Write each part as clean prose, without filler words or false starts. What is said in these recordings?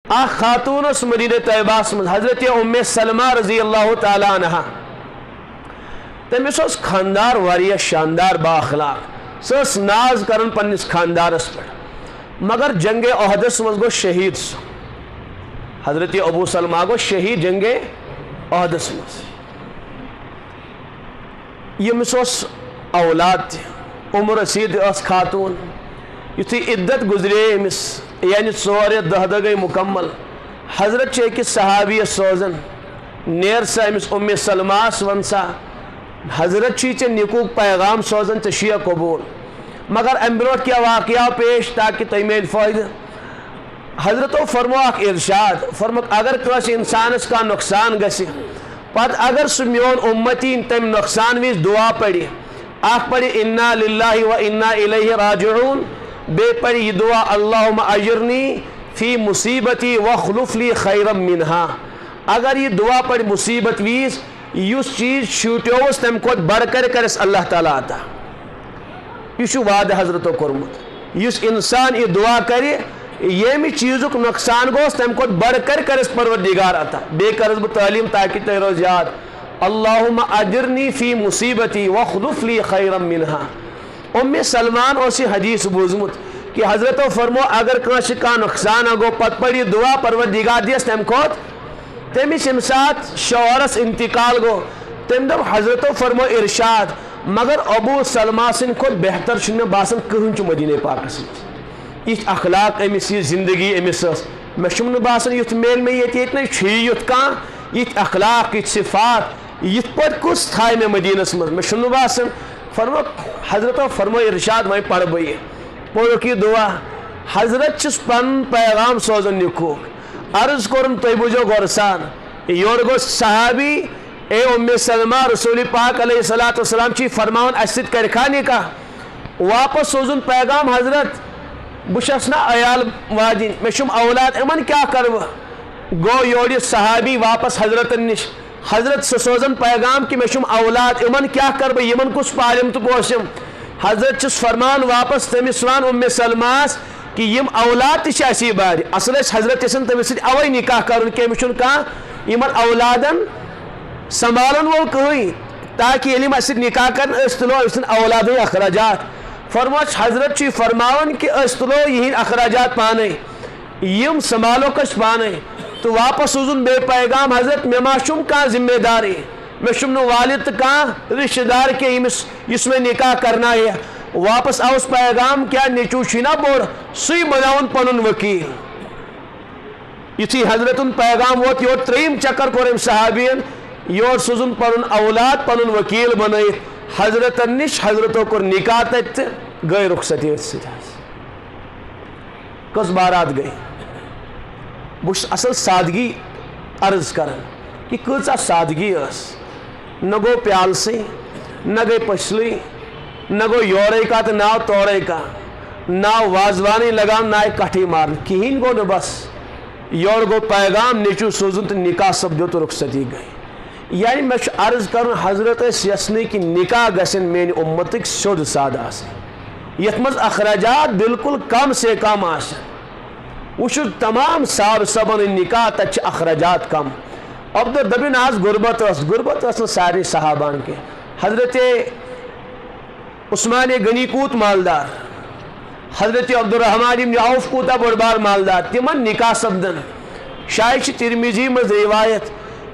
خاتون اس مدینہ طیبہ من حضرت ام سلمہ رضی اللہ تعالی عنہ تمس اس خاندار واریاہ شاندار با اخلاق سس ناز کرن پنس خاندارس پہ مگر جنگ احدس مز گو شہید حضرت ابو سلمہ گو شہید جنگ احدس مز یمس اس اولاد ام رسید اس خاتون یتھی عدت گزرے امس یعنی 4 یا 10 دہ گئی مکمل حضرت چھ أکس صحابی سوزن نیر سا امس ام سلمہ ون سا حضرت چھ نکوک پیغام سوزن تو شیعہ قبول مگر ام برو کیا واقعہ پیش تاکہ تھی میل فائدہ حضرتو فرمو اخ ارشاد فرمو اگر کس انسانس کا نقصان گسی پت اگر سہ میون امتی تم نقصان وز دعا پڑی اخ پڑی انا للہ و انا الیہ راجعون بے پڑی یہ دعا اللہم اجرنی فی مصیبتی وخلف لی خیرا منہا اگر یہ دعا پڑی مصیبت ویز یس چیز شوٹیوس تم کو بڑھ کر کرس اللہ تعالیٰ عطا یہ وعدہ حضرتو کورمت یس انسان یہ دعا کرے یمی چیزک نقصان گوس تم کو بڑھ کر کرس پروردگار عطا بے کرس بہ تعلیم تاکہ تہ روز یاد اللہم اجرنی فی مصیبتی وخلف لی خیرا منہا ام سلمان اسی حدیث بوزمت کہ حضرتو فرمو اگر کنس کا نقصان گو پت پڑی دعا پروردگار دیس تم کھوت تمس ام سات شوہرس انتقال گو تم دب حضرتو فرمو ارشاد مگر ابو سلمہ سن کھوت بہتر چھ باسان کہن چھ مدینہ پاکس یہ اخلاق امس یہ زندگی امس مے چھ باسان یت میل میں یہ یت کان یہ اخلاق یہ صفات یت پٹ کس تھائے میں مدینس مز مے چھ باسان فرمو حضرتو فرمو ارشاد وہیں پڑھ بئی پڑھو کی دعا حضرت چس پن پیغام سوزن نکوک عرض کرن تھی بوجھو گورسان یور گو صحابی اے ام سلمہ رسول پاک علیہ الصلوۃ والسلام چی فرماون اسد کرکھا نکاح واپس سوزن پیغام حضرت بشس نا عیال واجن مے چھم اولاد امن کیا کرو گو یور صحابی واپس حضرت نش حضرت سوزن پیغام کہ مے چھم اولاد امن کیا کرو یمن کس پالم تو پوشم حضرت چس فرمان واپس تمس وان ام سلمہس کہ یم اولاد تہ اسی بار اصل حضرت یسن تمس سۭتۍ اوے نکاح کرن کہ أمِس چھُنہٕ کانٛہہ یمن اولادن سنبھالن وول کٕہٕنۍ تاکہ ییٚلہِ یِم اَسہِ سۭتۍ نکاح کرن أسۍ تُلو أمۍ سٕنٛدۍ اولادٕے اخراجات فرموس حضرت چھ فرماون کہ أسۍ تُلو یِہنٛدۍ اخراجات پانے یم سنبھالوک أسۍ پانے تو واپس سوزن بے پیغام حضرت مے ما چھُم کانٛہہ ذمہ داری مے چھُم نہٕ والد تہٕ کانٛہہ رشتہ دار کہ یس میں نکاح کرنا ہے واپس آوس پیغام کیا نیچو چھنا بوڑ سی بناون پنن وکیل یتھی حضرت پیغام ووت یور تریم چکر کورم صحابین یور سوزن پنن اولاد پنن وکیل بنائت حضرت نش حضرتو کور نکاح تت گئی رخصتی کس بارات گئی بس اصل سادگی عرض کرن کہ کۭژاہ سادگی اس نہ گو پیال سی نہ گئی پچھلی نہ گو یورے کا تو نہ توڑے کا نہ وازوانی لگان نہ کٹھی مارن کہین گو نہ بس یور گو پیغام نیچو سوزن تو نکاح سپدو تو رخصتی گئی یعنی میں عرض کرن حضرت یسنی کی نکاح گسن میری امتک سود سادہ آسن یت مز اخراجات بالکل کم سے کم آسن وچ تمام صاحب سبن نکاح تچ اخراجات کم اب دبن آز غربت اس سارے صحابان کے حضرت عثمان غنی کوت مالدار حضرت عبد الرحمن بن عوف کوتا بڑبار مالدار تمن نکاح سپدن شاید ترمیزی مز روایت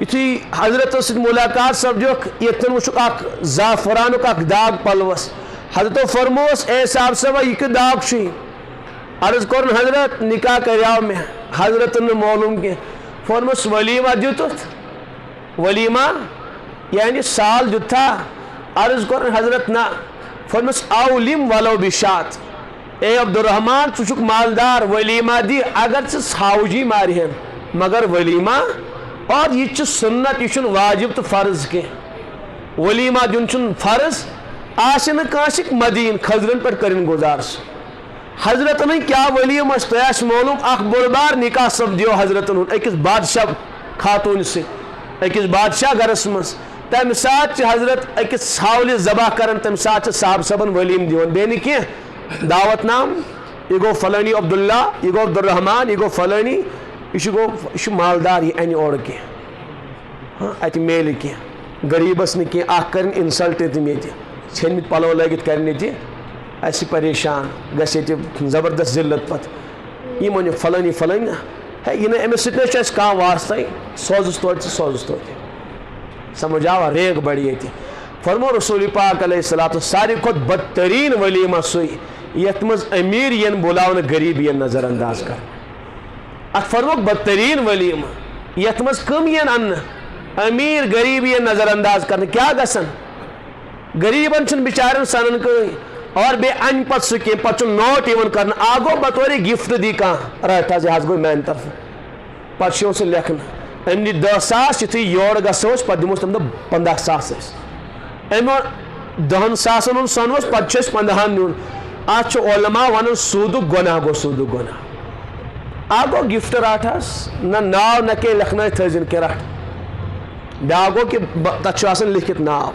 یتھی حضرت ملاقات سپدوک یتن وچک اخ زعفرانک اخ داغ پلوس حضرت فرموس اے صاحب صبا یہ داغ چھ عرض کرن حضرت نکاح کریاو میں حضرت نے معلوم کہ فرموس ولیمہ دیتت ولیمہ یعنی سال دیتا عرض کرن حضرت نا فرموس اولم ولو بشات اے عبد الرحمن ژٕ مالدار ولیمہ دی اگر ژھاوجی مارہن مگر ولیمہ اور یہ سنت یہ واجب تو فرض کی ولیمہ دن فرض آسن کانسک مدین خزرن پر کرن گزارس حضرت نے کیا ولیم تیس معلوم اخ بڑبار نکاح سپدیو حضرت اکس بادشاہ خاتون سے اکس بادشاہ گرس مز تمہ سات حضرت اکس ژھاولہ ذبح کرن تمہ سات صاحب صبن ولیم دیون بے کی دعوت نام یہ گو فلانی عبداللہ یہ گو عبد الرحمن یہ گو فلانی یہ گو یہ مالدار یہ ان اور کی ہاں اتہ میل کی غریبس نی کی کرن انسلٹ تم یہ ژھنمت پلو لگت کرنے تہ پریشان گھس یہ زبردست ذلت پتہ یہ ون فلانی فلانی ہے یہ نا امس سی کھانا واسطہ سوزس توتہ سوزس توتہ سمجھ آوا ریگ بڑی یہ فرمو رسول پاک علیہ الصلوۃ ساروی کھت بدترین ولیمہ سوی یت مز امیر ین بلاؤن غریب ین نظر انداز کر ات فرموک بدترین ولیمہ یت مز کم ین ان امیر غریب ین نظر انداز کرنے کیا گسن غریبن چھ بچارن سنن کہیں اور بے ان پت سکے پت نوٹ ایون کرنا آگو بطور گفٹ دی کان رائٹ حض گو میان طرف پت شو سے لکھنا ام دی 10 ساس یتھی یور گسوس پت دموس تم 15 ساس ام 10 ساسن ہن سنوس پت چھس 15 نیون آج علماء ونن سود گناہ گو سود گناہ آگو گفٹ راٹھس نہ ناو نہ کہ لکھنا تھزن کے راٹھ بیاگو کہ تت آسان لکھت ناو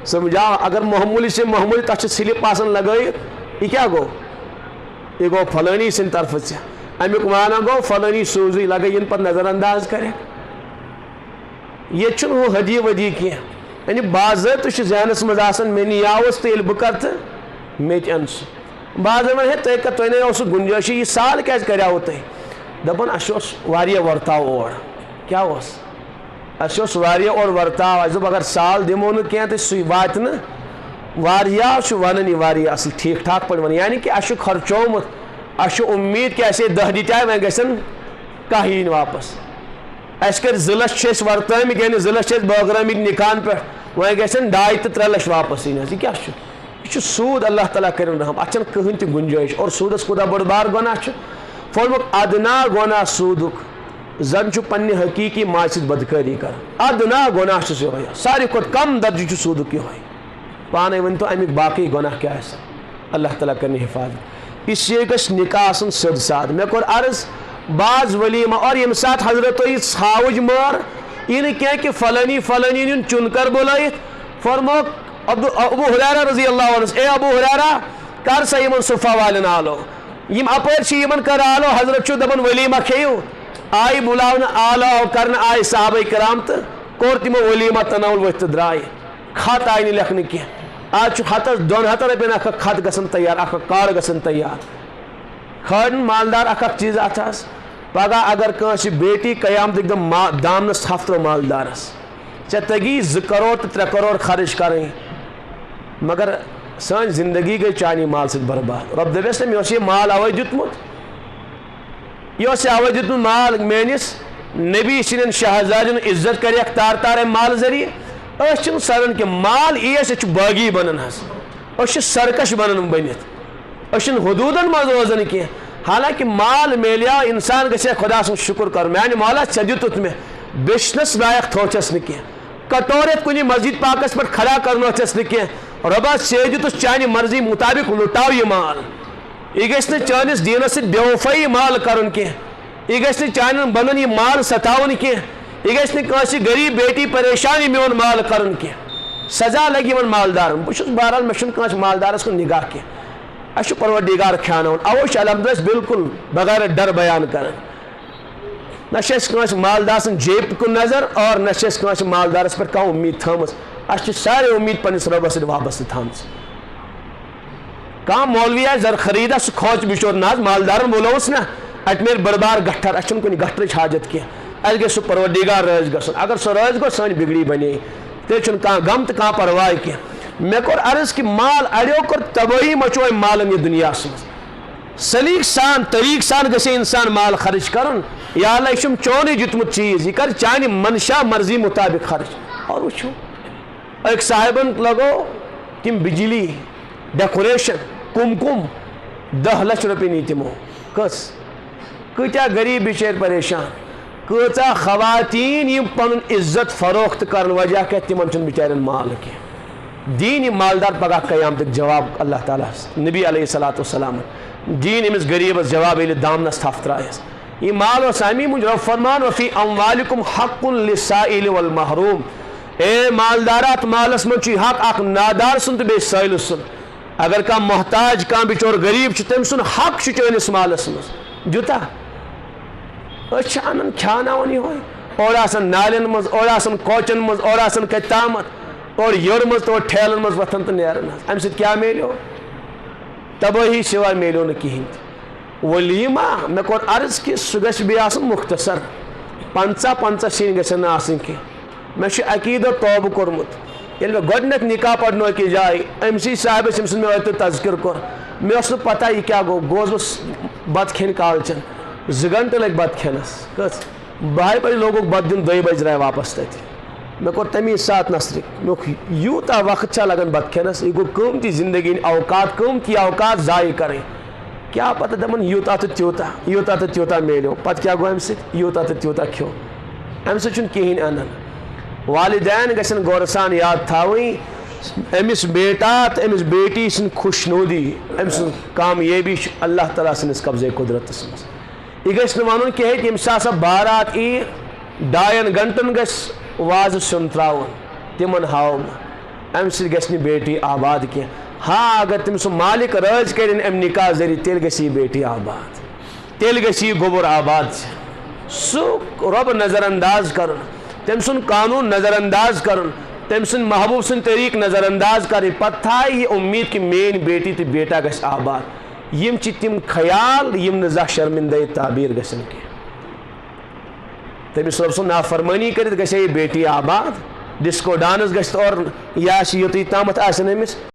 سمجھا اگر معمولی سے معمولی تک سلپ آسان لگائت یہ کیا گو یہ گو فلانی سن طرف سے امیک مانا گو فلانی سوزی لگا ان پر نظر انداز کرے یہ چھن وہ ہدی ودی کی یعنی باضابطہ ذہنس مز آسان میں نیاوس تو بہ کر تو مے انس بعض ہے تھی نا گنجائشی یہ سال کیا کریو تھی دپان اس واریاہ ورتاو اور کیا اس واریاہ اور ورتاو اس دپ اگر سال دمو نا کی تو سی وات نا واریاہ ونان یہ واریاہ اصل ٹھیک ٹھاک پہ ون یعنی کہ اس خرچومت اس امید کہ اسے 10 دتائے وۄنۍ گژھن کاہ ین واپس اس کر 2 لچھ ورتمت یعنی 2 لچھ بٲگرٲمٕتۍ نکان پہ وۄنۍ گژھن 2.5 تہٕ 3 لچھ واپس ین یہ کیا یہ سود اللہ تعالیٰ کرن رحم اتھ کہین تہ گنجائش اور سودس کوتاہ بڑ بار گناہ فرمک ادنا گناہ سودک زن پنہ حقیقی ماج ست بدکاری کر ادنا گناہ یہ ساری کھت کم درجہ سودک یہ پانے ون تو امیک باقی گناہ کیا اللہ تعالیٰ کرنے حفاظت اس لیے گھس نکاح آسن سد ساد مے کور عرض بعض ولیمہ اور یم سات حضرت ژھاوج مار یہ نہ کہ فلانی فلانی نیون چن کر بلائت فرموک ابو ہریرہ رضی اللہ عنہ اے ابو ہریرہ کر سا یمن صفہ والن آلو یم اپر یمن کر آلو حضرت دپان ولیمہ کھیو آئی بلاون آلو کرن آئی صحابہ کرام تو کور تمو ولیمہ تناول ورت درائے خط آئی لکھنے کی آج ہتس 2 رۄپین اخ خط گژھن تیار اخ کارڈ گژھن تیار کھاڑن مالدار اخ چیز اتھس پگہ اگر کنس بیٹی قیامت دم دامنس ہفتو مالدارس ے تگی 2 کروڑ تو 3 کروڑ خرچ کریں مگر سان زندگی گئی چانی مال سے برباد رب دپیس نا مے مال اوے دیتمت یہ اوے دیتمت مال میانس نبی سن شہزادن عزت کریک تار تار مال ذریعہ اس سرن کہ مال ایس باغی بنان حس سرکش بنان بنت اس حدودن مز روزان کی حالانکہ مال میلیا انسان گھے خدا سن شکر کر میانہ مالا ے دت مے بیچنس لائق تھوچس نا کی کٹورت کن مسجد پاکس پہ کھڑا کرنوچس نا کی ربا ے دتس چانہ مرضی مطابق لٹاو یہ مال یہ گھس چانس دینس سی بے وفائی مال کرن کی یہ گھس چان بنن یہ مال ستاون کی یہ گھس نہ غریب بیٹی پریشانی میون مال کرن کی سزا لگی ان مالدار بہت بہرحال مے مالدارس کن نگاہ کی اس پروردگار کھیانون اوش الحمد بالکل بغیر ڈر بیان کر نہ مالدار سن جیب کن نظر اور نہ مالدارس پہ کم امید تھمز اس سارے امید پنس ربس سی وابستہ تھمز کم مولوی آ زر خریدا سہ کھوچ بچور نا مالدارن بولوس نا ات میر بڑ بار گٹھر اس کن گٹرچ حاجت کی اس گھس سہ پروردگار رٲضۍ گژھُن اگر سہ رٲضۍ گوٚو سٲنۍ بگڑی بنے تیٚلہِ چھُنہٕ کانٛہہ غم تہٕ کانٛہہ پرواہ کینٛہہ مےٚ کوٚر عرض کہ مال اڑیو کٔر تبٲہی مچو أمۍ مالن یہِ دُنیاہس منٛز سلیق سان طریق سان گژھِ انسان مال خرچ کرن یا اللہ یہ چھُم چونٕے دیُتمُت چیٖز یہِ کر چانہِ منشا مرضی مطابق خرچ اور وٕچھو أکۍ صاحبن لگو تِم بجلی ڈیکوریشن کم 10 لچھ رۄپیہِ نی تِمو کٔژ کۭتیاہ غریب بِچٲرۍ پریشان کۭژاہ خواتین یم پن عزت فروخت کرن وجہ کیا تمن چھُنہٕ بچارن مال کینٛہہ دین یہ مالدار پگہ قیامتک جواب اللہ تعالیٰ نبی علیہ الصلوۃ والسلام دین امس غریبس جواب ییٚلہِ دامنس تھپھ ترایس یہ مال اوس امی موٗجوٗب رب فرمان وفی اموالکم حق للسائل والمحروم اے مالدارات مالس من چھ حق اخ نادار سن تو بیٚیہِ سٲیلہٕ سن اگر کانٛہہ محتاج کانٛہہ بچور غریب چھ تٔمۍ سُنٛد حق چھ چٲنِس مالس منٛز دیُتا انان کھاناون یہ اور نالین مز اور کوچن مز اور کت تامت اور یور مز تو ٹھیلن مز وتھان تو نیران ام سۭتۍ کیا میلیو تباہی سوائے میلیو نہ کہین ولیمہ مے کور عرض کہ سہ گژھِ بیٚیہِ آسُن مختصر 50 سِنۍ گژھن نہٕ آسٕنۍ کینٛہہ مےٚ چھُ عقیٖدت توبہٕ کوٚرمُت ییٚلہِ مےٚ گۄڈنیٚتھ نکاح پرنو أکِس جایہِ أمسٕے صاحبس ییٚمہِ سُنٛد مےٚ اوترٕ تذکر کوٚر مےٚ اوس نہٕ پتہ یہِ کیٛاہ گوٚو گوس بہٕ بتہٕ کھیٚنہِ کالچن 2 گنٹہٕ لٔگۍ بتہٕ کھٮ۪نس کٔژ 12 بجہِ لوگُکھ بتہٕ دیُن 2 بجہِ درٛاے واپس تتہِ مےٚ کوٚر تمی ساتہٕ نصرک مےٚ یوٗتاہ وقت چھا لگان بتہٕ کھٮ۪نس یہِ گوٚو قۭمتی زندگی ہٕنٛدۍ قۭمتی اوقات ضایع کرٕنۍ کیا پتہ دپان یوٗتاہ تہٕ تیوٗتاہ میلیو پتہٕ کیٛاہ گوٚو امہِ سۭتۍ یوٗتاہ تہٕ تیوٗتاہ کھیوٚو امہِ سۭتۍ چھُنہٕ کِہیٖنۍ انان والدین گژھن غورٕ سان یاد تھاوٕنۍ أمِس بیٹا تہٕ أمِس بیٹی سٕنٛز خوشنودی أمۍ سٕنٛز کامیٲبی چھِ اللہ تعالیٰ سٕنٛدِس قبضے قدرتس منٛز یہِ گژھِ نہٕ وَنُن کینٛہہ کہِ ییٚمہِ ساتہٕ سۄ بارات یی 2 گنٹن گژھِ وازٕ سیُن ترٛاوُن تِمن ہاوو نہٕ امہِ سۭتۍ گژھِ نہٕ بیٹی آباد کینٛہہ ہاں اگر تٔمۍ سُہ مالک رٲضۍ کٔرِنۍ امہِ نکاح ذٔریعہٕ تیٚلہِ گژھِ یہِ بیٹی آباد تیٚلہِ گژھِ یہِ گوٚبُر آباد سُہ رۄب نظر انداز کرُن تٔمۍ سُنٛد قانوٗن نظر انداز کرُن تٔمۍ سٕنٛدۍ محبوٗب سٕنٛدۍ طریٖقہٕ نظر انداز کرٕنۍ پتہٕ تھایہِ یہِ اُمید کہ میٲنۍ بیٹی تہٕ بیٹا گژھِ آباد یِم چھِ تِم خیال یِم نہٕ زانٛہہ شرمندٕے تعبیٖر گژھن کینٛہہ تٔمِس رۄب سُنٛد نافرمٲنی کٔرِتھ گژھِ ہے یہِ بیٹی آباد ڈسکو ڈانس گژھِ اور یہِ آسہِ یوٚتُے تامتھ آسن أمِس